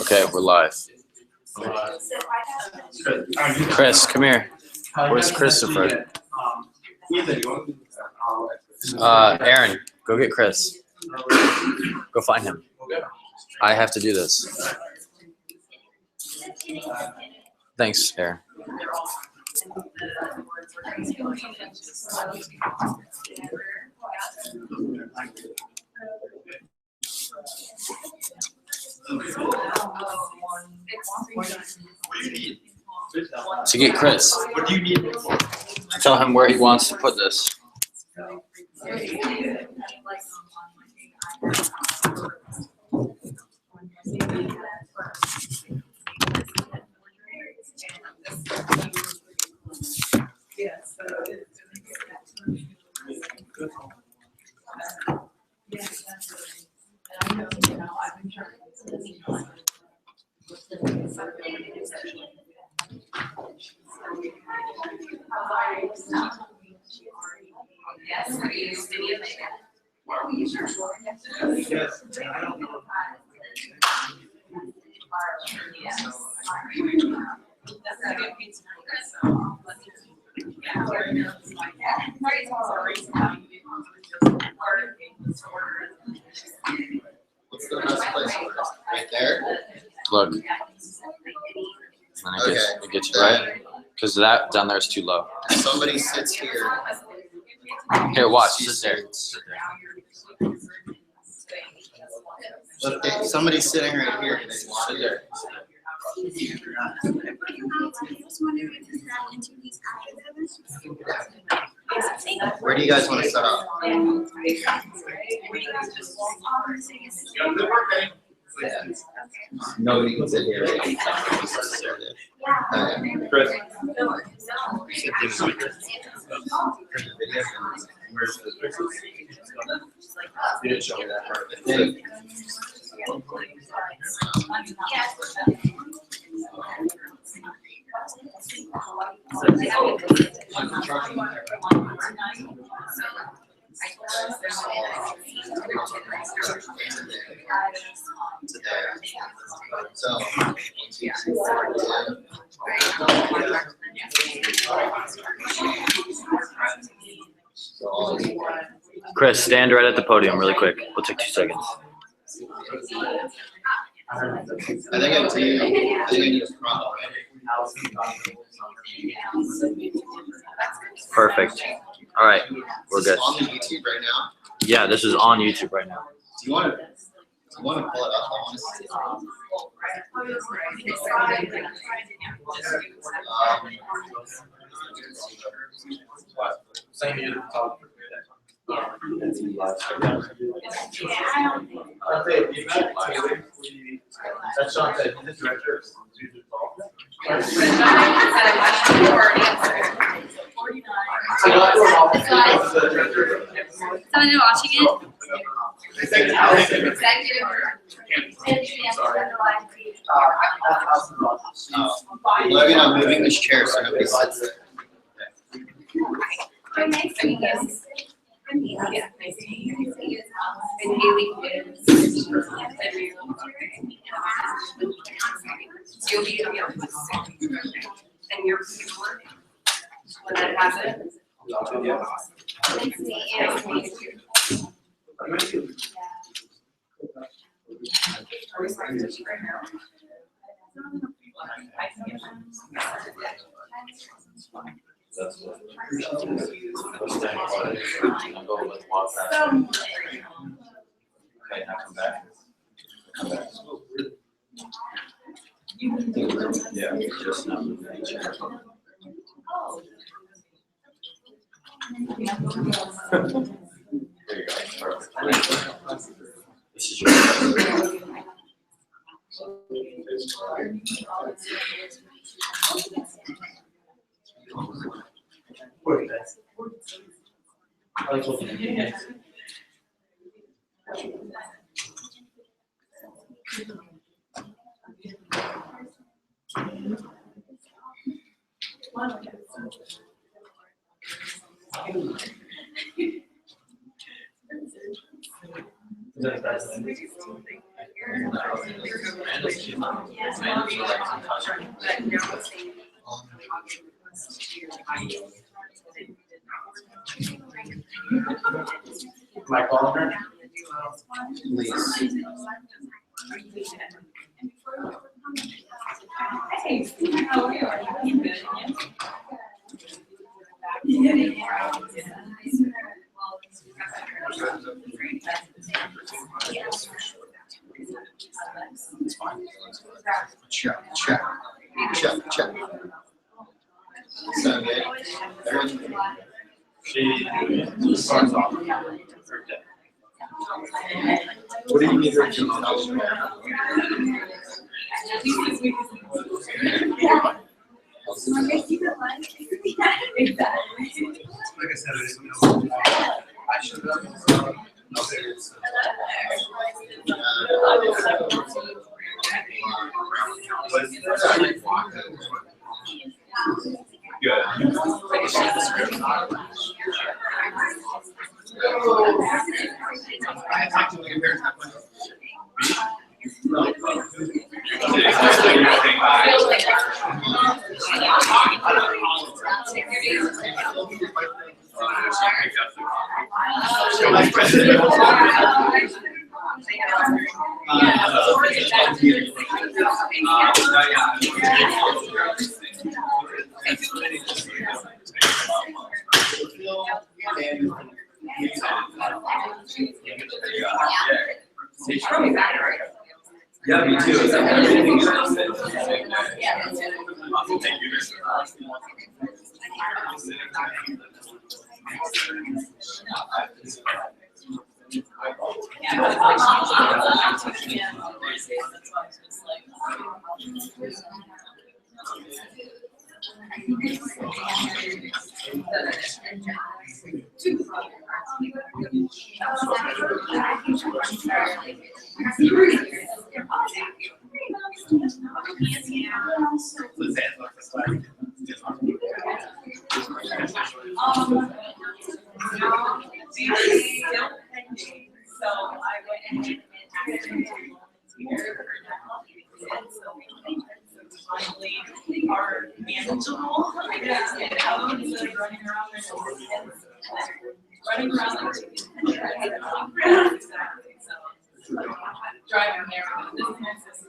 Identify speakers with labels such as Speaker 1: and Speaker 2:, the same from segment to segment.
Speaker 1: Okay, we're live. Chris, come here. Where's Christopher? Aaron, go get Chris. Go find him. I have to do this. Thanks, Aaron. To get Chris. What do you need? Tell him where he wants to put this.
Speaker 2: What's the best place? Right there?
Speaker 1: Look. And it gets you right. Because that down there is too low.
Speaker 2: If somebody sits here.
Speaker 1: Here, watch. Sit there. Sit there.
Speaker 2: Okay, somebody's sitting right here. Sit there. Where do you guys want to set up? Nobody can sit here. Right? Chris. You didn't show me that part. So,
Speaker 1: Chris, stand right at the podium really quick. We'll take 2 seconds.
Speaker 2: I think I do. I think I need a prop.
Speaker 1: Perfect. All right, we're good.
Speaker 2: On the YouTube right now.
Speaker 1: Yeah, this is on YouTube right now.
Speaker 2: Do you want to pull it up? I want to see
Speaker 3: That's not the director.
Speaker 4: Someone watching it?
Speaker 2: Logan, I'm moving this chair so nobody sits there.
Speaker 1: That's what. Okay, now come back. Come back. Yeah, just now. There you go. Perfect. This is your.
Speaker 3: My partner.
Speaker 2: Please.
Speaker 4: Hey, how are you? Good.
Speaker 2: Check, check, check, check. So good.
Speaker 3: She starts off her day. What do you need her to tell you?
Speaker 4: Exactly.
Speaker 3: Like I said, I should have.
Speaker 2: I talked to your parents.
Speaker 3: Yeah, me too.
Speaker 4: So I went and finally are manageable. Yeah, and I was like running around exactly. So driving there with the business.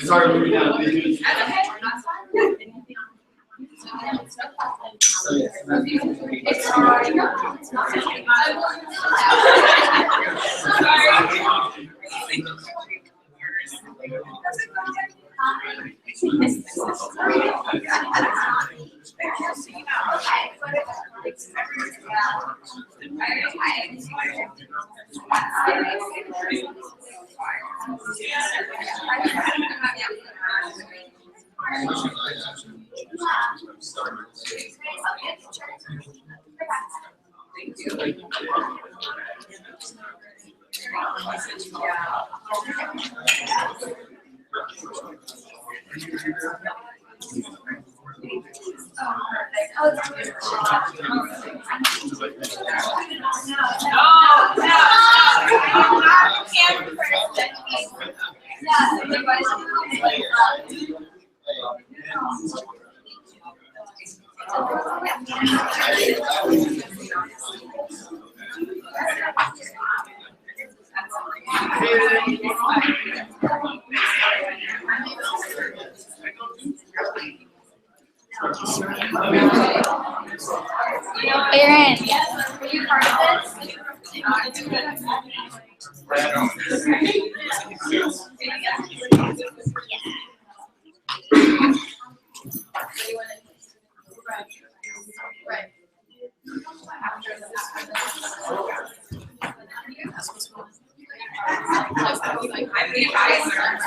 Speaker 2: Sorry, moving down.
Speaker 5: Aaron, were you part of this?
Speaker 4: I'm the advisor.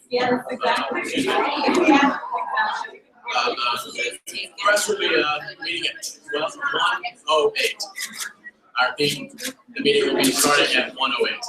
Speaker 4: Yes, exactly.
Speaker 3: The rest will be meeting at 1:08. The meeting will be starting at 1:08.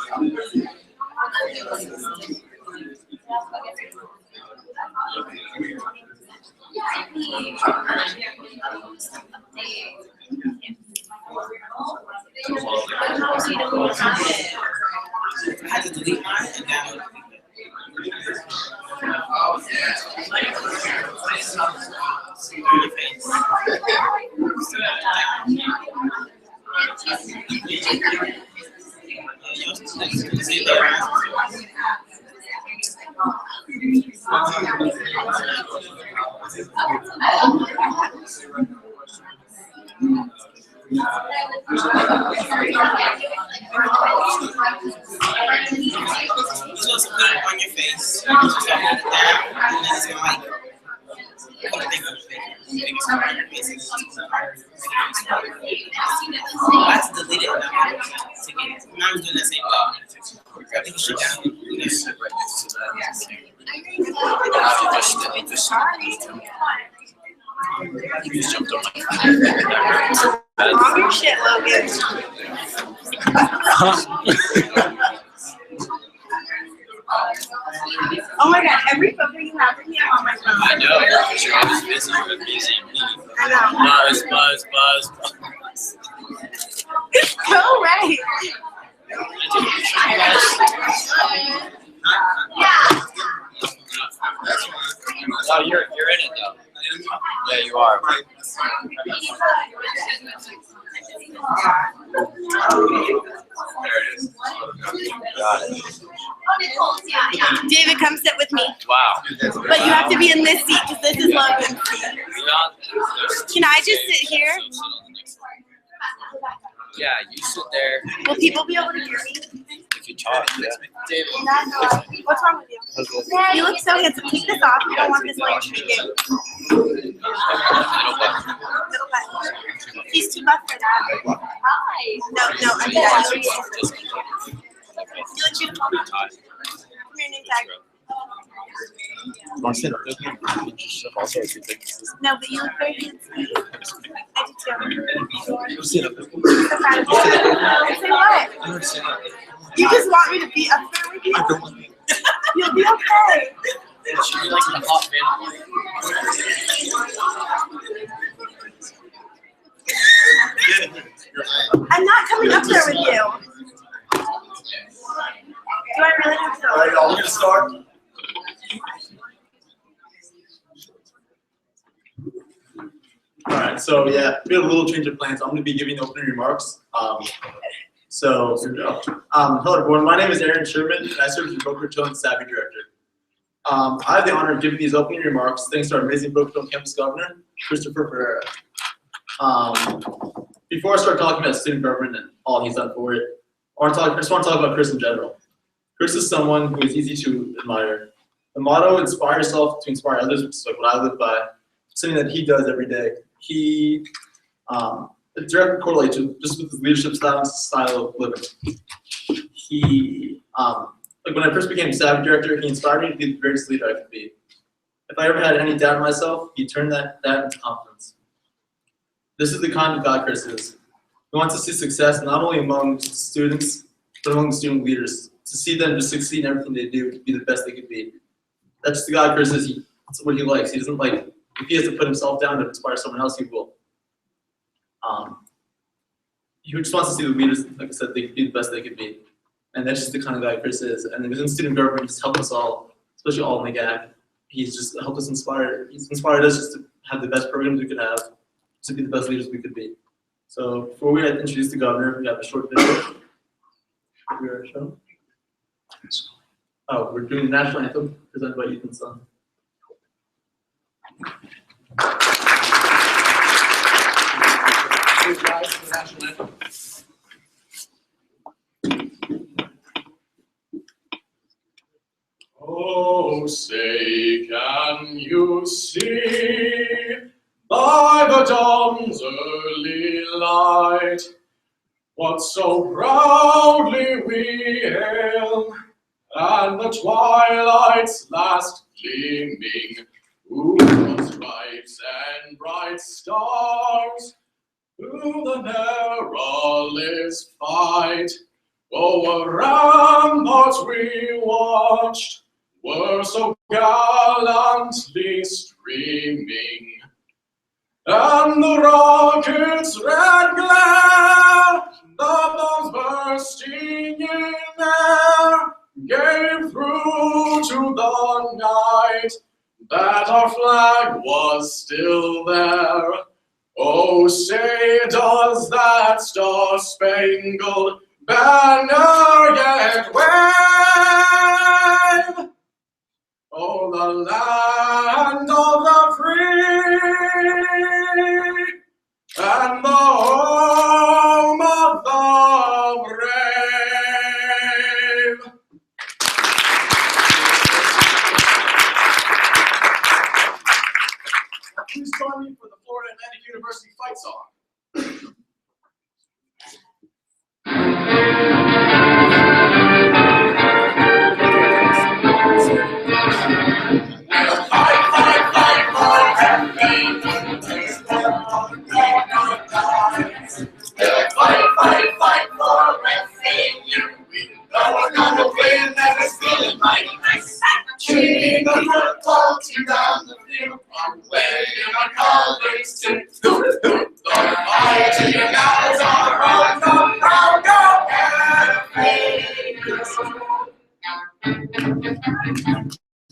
Speaker 3: I had to delete mine and download it. You're supposed to put it on your face. You're supposed to hold it down, and then it's gonna like. I have to delete it now to get it. Now I'm doing the same thing. I think you should download this.
Speaker 1: You just jumped on my
Speaker 6: Calm your shit, Logan. Oh my god, every photo you have of me, I'm on my phone.
Speaker 1: I know, because you're always busy with busy me.
Speaker 6: I know.
Speaker 1: Buzz.
Speaker 6: Go away.
Speaker 1: Oh, you're in it though. Yeah, you are. There it is. Got it.
Speaker 6: David, come sit with me.
Speaker 1: Wow.
Speaker 6: But you have to be in this seat because this is Logan's seat. Can I just sit here?
Speaker 1: Yeah, you sit there.
Speaker 6: Will people be able to hear me?
Speaker 1: If you talk, yeah. David.
Speaker 6: What's wrong with you? You look so handsome. Take this off. I don't want this like intriguing. Little butt. He's too buff for that. Hi. No, I mean that. You look beautiful. Come here, name tag. No, but you look very handsome. I do too. Say what? You just want me to be up there with you? You'll be okay.
Speaker 1: Should be like the hot van.
Speaker 6: I'm not coming up there with you. Do I really have to?
Speaker 7: All right, y'all, we're gonna start. All right, so yeah, we have a little change of plans. I'm gonna be giving opening remarks. So here we go. Hello everyone, my name is Aaron Sherman, and I serve as your Boca Raton Savvy Director. I have the honor of giving these opening remarks thanks to our amazing Boca Raton campus governor, Christopher Ferreira. Before I start talking about student government and all he's done for it, I just want to talk about Chris in general. Chris is someone who is easy to admire. The motto, inspire yourself to inspire others, which is like what I live by, something that he does every day. He it directly correlates just with his leadership style of living. He, like when I first became Savvy Director, he inspired me to be the greatest leader I could be. If I ever had any doubt in myself, he turned that into confidence. This is the kind of guy Chris is. He wants to see success not only among students, but among the student leaders. To see them just succeed in everything they do, to be the best they could be. That's just the guy Chris is. That's what he likes. He doesn't like, if he has to put himself down to inspire someone else, he will. He just wants to see the leaders, like I said, they could be the best they could be. And that's just the kind of guy Chris is. And within student government, he's helped us all, especially all in the GAC. He's just helped us inspire. He's inspired us just to have the best programs we could have, to be the best leaders we could be. So before we introduce the governor, we have a short video. We are shown. Oh, we're doing the national anthem presented by Ethan Sun.
Speaker 3: Please rise for the national anthem. Oh, say, can you see by the dawn's early light what so proudly we hailed, and the twilight's last gleaming, whose stripes and bright stars through the perilous fight Oh, ramparts we watched were so gallantly streaming, and the rocket's red glare, the bombs bursting in air, gave through to the night that our flag was still there. Oh, say does that star-spangled banner yet wave? Oh, the land of the free and the home of the brave. Please join me for the Florida Atlantic University fight song. We'll fight, fight, fight for everything. We'll fight, fight, fight for everything. We know we're gonna win, and it's feeling mighty nice. Cheering the football team down the field, waving our colors too. The mighty Owls are on the proud go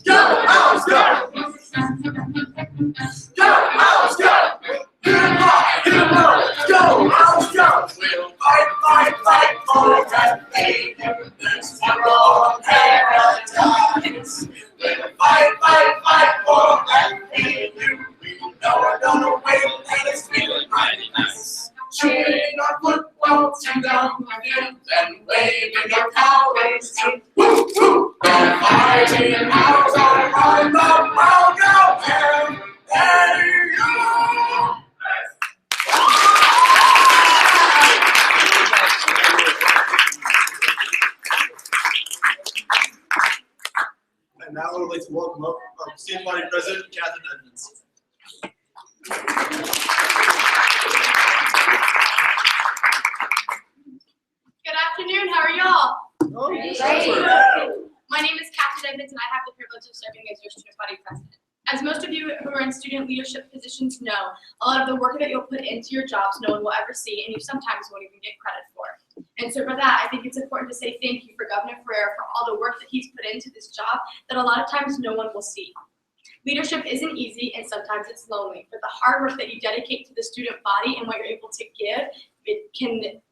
Speaker 3: Go Owls, go! Go Owls, go! Hit 'em high, hit 'em low. Go Owls, go! We'll fight, fight, fight for everything. This one wrong paradise. We'll fight, fight, fight for everything. We know we're gonna win, and it's feeling mighty nice. Cheering our football team down the field and waving our colors too. Woo, woo! The mighty Owls are on the proud go and there you go!
Speaker 7: And now I would like to welcome up our student body president, Catherine Edmonds.
Speaker 8: Good afternoon, how are y'all?
Speaker 7: Great.
Speaker 8: My name is Catherine Edmonds and I have the privilege of serving as your student body president. As most of you who are in student leadership positions know, a lot of the work that you'll put into your jobs no one will ever see and you sometimes won't even get credit for. And so for that, I think it's important to say thank you for Governor Ferrer for all the work that he's put into this job that a lot of times no one will see. Leadership isn't easy and sometimes it's lonely, but the hard work that you dedicate to the student body and what you're able to give, it can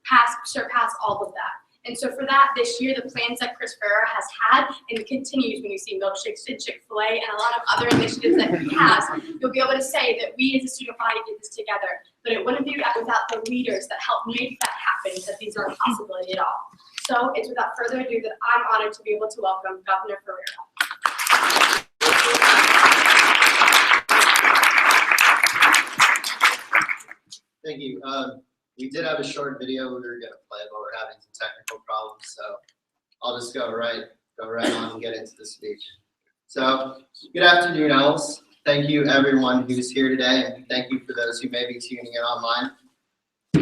Speaker 8: surpass all of that. And so for that, this year, the plans that Chris Ferrer has had and continues when you see milkshakes at Chick-fil-A and a lot of other initiatives that he has, you'll be able to say that we as a student body did this together. But it wouldn't be without the leaders that helped make that happen that these aren't a possibility at all. So it's without further ado that I'm honored to be able to welcome Governor Ferrer.
Speaker 2: Thank you. We did have a short video we were gonna play, but we're having some technical problems, so I'll just go right on and get into the speech. So, good afternoon, Owls. Thank you everyone who's here today, and thank you for those who may be tuning in online.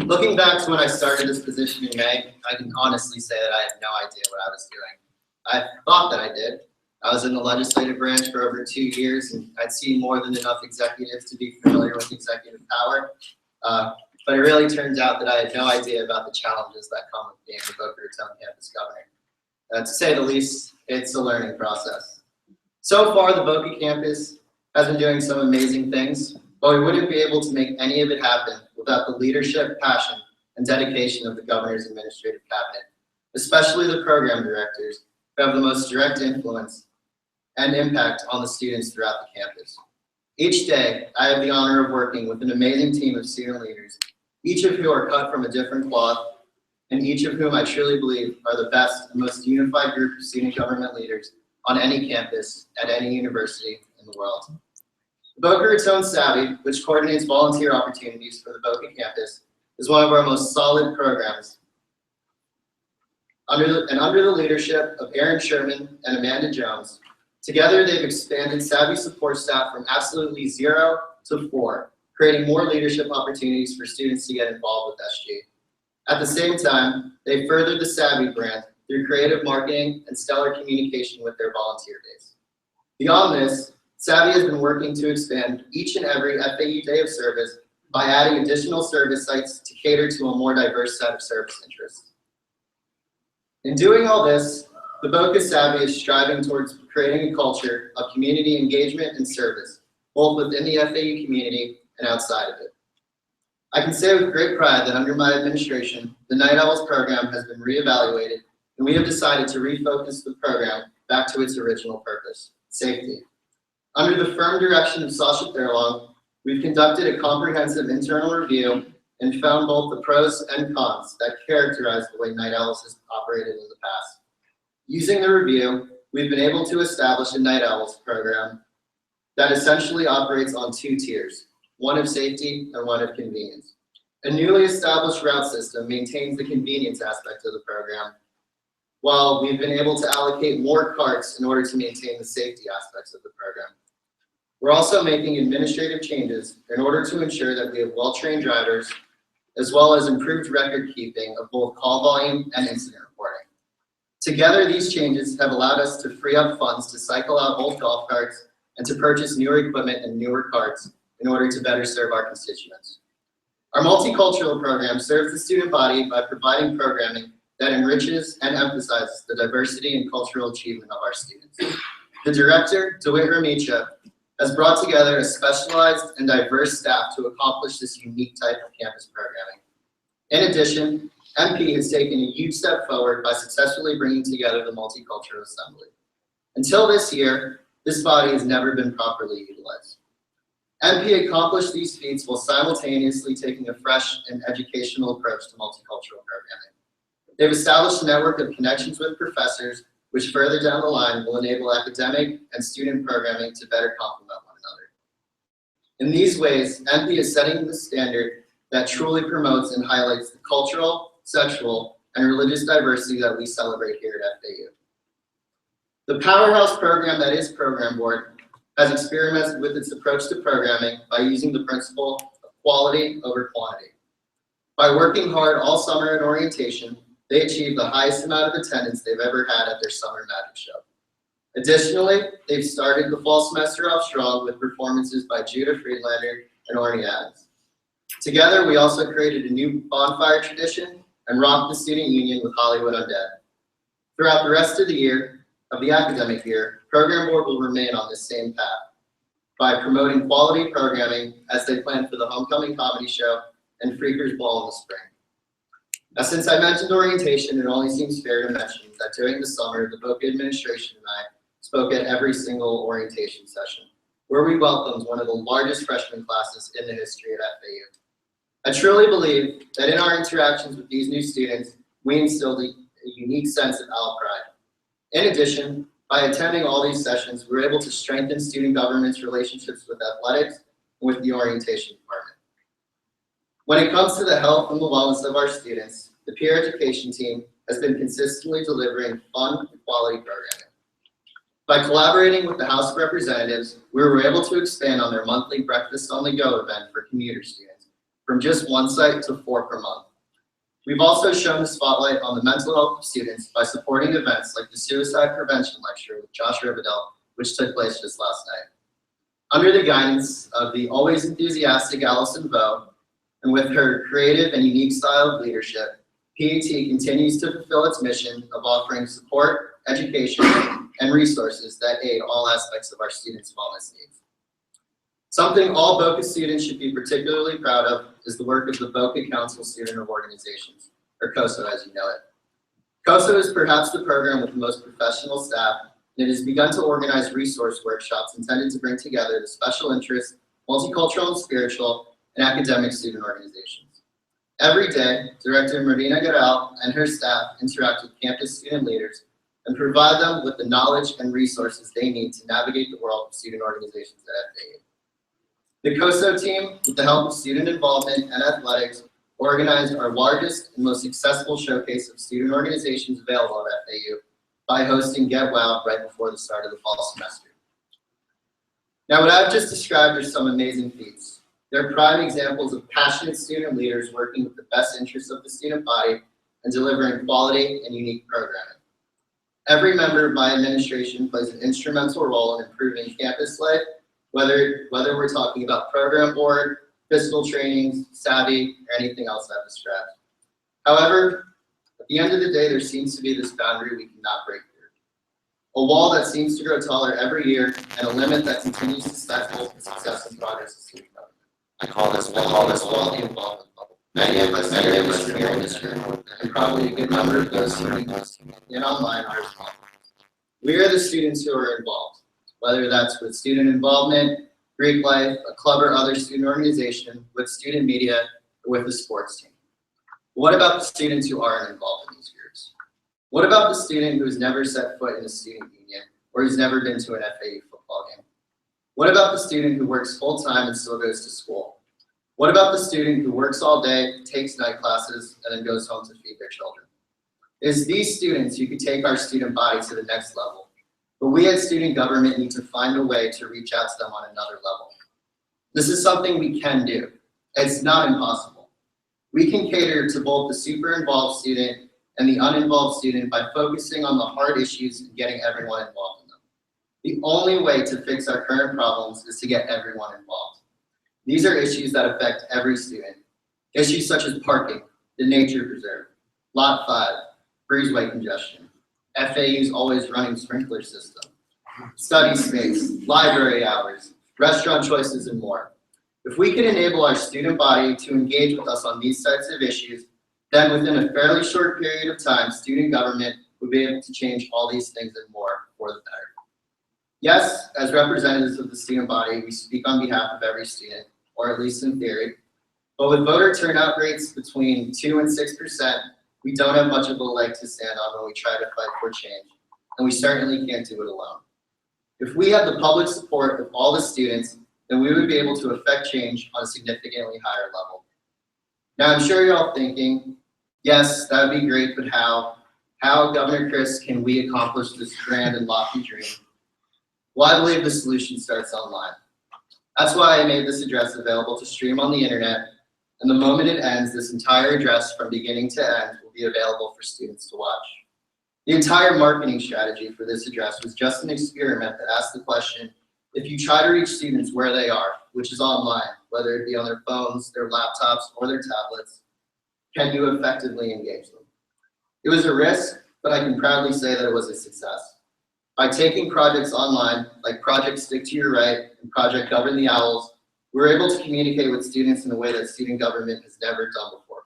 Speaker 2: Looking back to when I started this position in May, I can honestly say that I had no idea what I was doing. I thought that I did. I was in the legislative branch for over 2 years, and I'd seen more than enough executives to be familiar with executive power. But it really turns out that I had no idea about the challenges that come with being the Boca Raton campus governor. To say the least, it's a learning process. So far, the Boca campus has been doing some amazing things, but we wouldn't be able to make any of it happen without the leadership, passion, and dedication of the governor's administrative cabinet, especially the program directors who have the most direct influence and impact on the students throughout the campus. Each day, I have the honor of working with an amazing team of student leaders, each of who are cut from a different cloth, and each of whom I truly believe are the best and most unified group of student government leaders on any campus at any university in the world. The Boca Raton Savvy, which coordinates volunteer opportunities for the Boca campus, is one of our most solid programs. Under the leadership of Aaron Sherman and Amanda Jones, together they've expanded Savvy support staff from absolutely 0 to 4, creating more leadership opportunities for students to get involved with SG. At the same time, they furthered the Savvy brand through creative marketing and stellar communication with their volunteer base. Beyond this, Savvy has been working to expand each and every FAU day of service by adding additional service sites to cater to a more diverse set of service interests. In doing all this, the Boca Savvy is striving towards creating a culture of community engagement and service, both within the FAU community and outside of it. I can say with great pride that under my administration, the Night Owls program has been reevaluated, and we have decided to refocus the program back to its original purpose, safety. Under the firm direction of Sasha Thurlong, we've conducted a comprehensive internal review and found both the pros and cons that characterize the way Night Owls has operated in the past. Using the review, we've been able to establish a Night Owls program that essentially operates on two tiers, one of safety and one of convenience. A newly established route system maintains the convenience aspect of the program, while we've been able to allocate more carts in order to maintain the safety aspects of the program. We're also making administrative changes in order to ensure that we have well-trained drivers, as well as improved record keeping of both call volume and incident reporting. Together, these changes have allowed us to free up funds to cycle out old golf carts and to purchase newer equipment and newer carts in order to better serve our constituents. Our multicultural program serves the student body by providing programming that enriches and emphasizes the diversity and cultural achievement of our students. The director, DeWitt Ramicha, has brought together a specialized and diverse staff to accomplish this unique type of campus programming. In addition, MP has taken a huge step forward by successfully bringing together the Multicultural Assembly. Until this year, this body has never been properly utilized. MP accomplished these feats while simultaneously taking a fresh and educational approach to multicultural programming. They've established a network of connections with professors, which further down the line will enable academic and student programming to better complement one another. In these ways, MP is setting the standard that truly promotes and highlights the cultural, sexual, and religious diversity that we celebrate here at FAU. The powerhouse program that is Program Board has experimented with its approach to programming by using the principle of quality over quantity. By working hard all summer in orientation, they achieved the highest amount of attendance they've ever had at their summer magic show. Additionally, they've started the fall semester off strong with performances by Judah Friedlander and Orny Adams. Together, we also created a new bonfire tradition and rocked the student union with Hollywood Undead. Throughout the rest of the academic year, Program Board will remain on this same path by promoting quality programming as they plan for the Homecoming Comedy Show and Freakers Ball in the spring. Now, since I mentioned orientation, it only seems fair to mention that during the summer, the Boca administration and I spoke at every single orientation session, where we welcomed one of the largest freshman classes in the history at FAU. I truly believe that in our interactions with these new students, we instilled a unique sense of owl pride. In addition, by attending all these sessions, we were able to strengthen student government's relationships with athletics and with the orientation department. When it comes to the health and the wellness of our students, the peer education team has been consistently delivering fun and quality programming. By collaborating with the House of Representatives, we were able to expand on their monthly Breakfast on the Go event for commuter students, from just one site to 4 per month. We've also shown the spotlight on the mental health of students by supporting events like the Suicide Prevention Lecture with Josh Riverdale, which took place just last night. Under the guidance of the always enthusiastic Allison Vo, and with her creative and unique style of leadership, PAT continues to fulfill its mission of offering support, education, and resources that aid all aspects of our students' wellness needs. Something all Boca students should be particularly proud of is the work of the Boca Council Student of Organizations, or COSO as you know it. COSO is perhaps the program with the most professional staff, and it has begun to organize resource workshops intended to bring together the special interest, multicultural and spiritual, and academic student organizations. Every day, Director Marina Garal and her staff interact with campus student leaders and provide them with the knowledge and resources they need to navigate the world of student organizations at FAU. The COSO team, with the help of student involvement and athletics, organized our largest and most successful showcase of student organizations available at FAU by hosting Get Wild right before the start of the fall semester. Now, what I've just described are some amazing feats. They're prime examples of passionate student leaders working with the best interests of the student body and delivering quality and unique programming. Every member of my administration plays an instrumental role in improving campus life, whether we're talking about program board, physical trainings, savvy, or anything else I've described. However, at the end of the day, there seems to be this boundary we cannot break through. A wall that seems to grow taller every year, and a limit that continues to stifle the success and progress of student government. I call this wall the involvement bubble. Many of us here in this room, and probably a good number of those who in online are involved. We are the students who are involved, whether that's with student involvement, Greek life, a club or other student organization, with student media, or with the sports team. What about the students who aren't involved in these groups? What about the student who has never set foot in a student union or who's never been to an FAU football game? What about the student who works full-time and still goes to school? What about the student who works all day, takes night classes, and then goes home to feed their children? It is these students who could take our student body to the next level. But we as student government need to find a way to reach out to them on another level. This is something we can do. It's not impossible. We can cater to both the super involved student and the uninvolved student by focusing on the hard issues and getting everyone involved in them. The only way to fix our current problems is to get everyone involved. These are issues that affect every student. Issues such as parking, the nature preserve, Lot 5, breezeway congestion, FAU's always running sprinkler system, study space, library hours, restaurant choices, and more. If we can enable our student body to engage with us on these types of issues, then within a fairly short period of time, student government would be able to change all these things and more for the better. Yes, as representatives of the student body, we speak on behalf of every student, or at least in theory, but with voter turnout rates between 2 and 6%, we don't have much of a leg to stand on when we try to fight for change, and we certainly can't do it alone. If we had the public support of all the students, then we would be able to affect change on a significantly higher level. Now, I'm sure you're all thinking, yes, that would be great, but how? How, Governor Chris, can we accomplish this grand and lofty dream? Well, I believe the solution starts online. That's why I made this address available to stream on the internet, and the moment it ends, this entire address from beginning to end will be available for students to watch. The entire marketing strategy for this address was just an experiment that asked the question, if you try to reach students where they are, which is online, whether it be on their phones, their laptops, or their tablets, can you effectively engage them? It was a risk, but I can proudly say that it was a success. By taking projects online, like Project Stick to Your Right and Project Govern the Owls, we were able to communicate with students in a way that student government has never done before.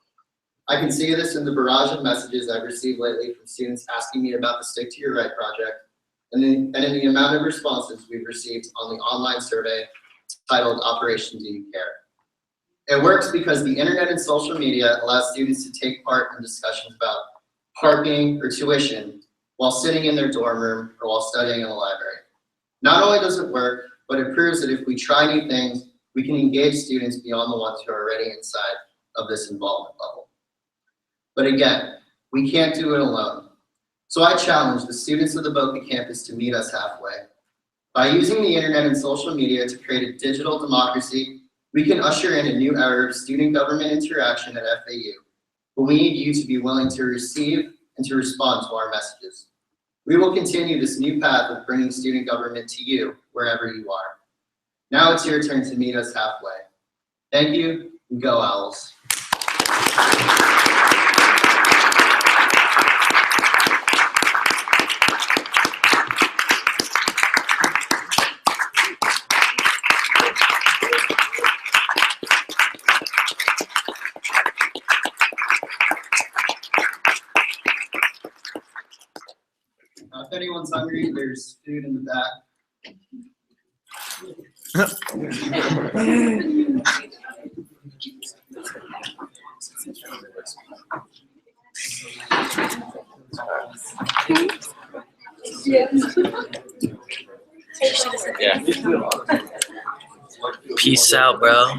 Speaker 2: I can see this in the barrage of messages I've received lately from students asking me about the Stick to Your Right project, and in the amount of responses we've received on the online survey titled Operation Do You Care? It works because the internet and social media allow students to take part in discussions about parking or tuition while sitting in their dorm room or while studying in the library. Not only does it work, but it proves that if we try new things, we can engage students beyond the ones who are already inside of this involvement level. But again, we can't do it alone. So I challenge the students of the Boca campus to meet us halfway. By using the internet and social media to create a digital democracy, we can usher in a new era of student government interaction at FAU. But we need you to be willing to receive and to respond to our messages. We will continue this new path of bringing student government to you wherever you are. Now it's your turn to meet us halfway. Thank you, and go Owls. If anyone's hungry, there's food in the back.
Speaker 1: Yeah. Peace out, bro.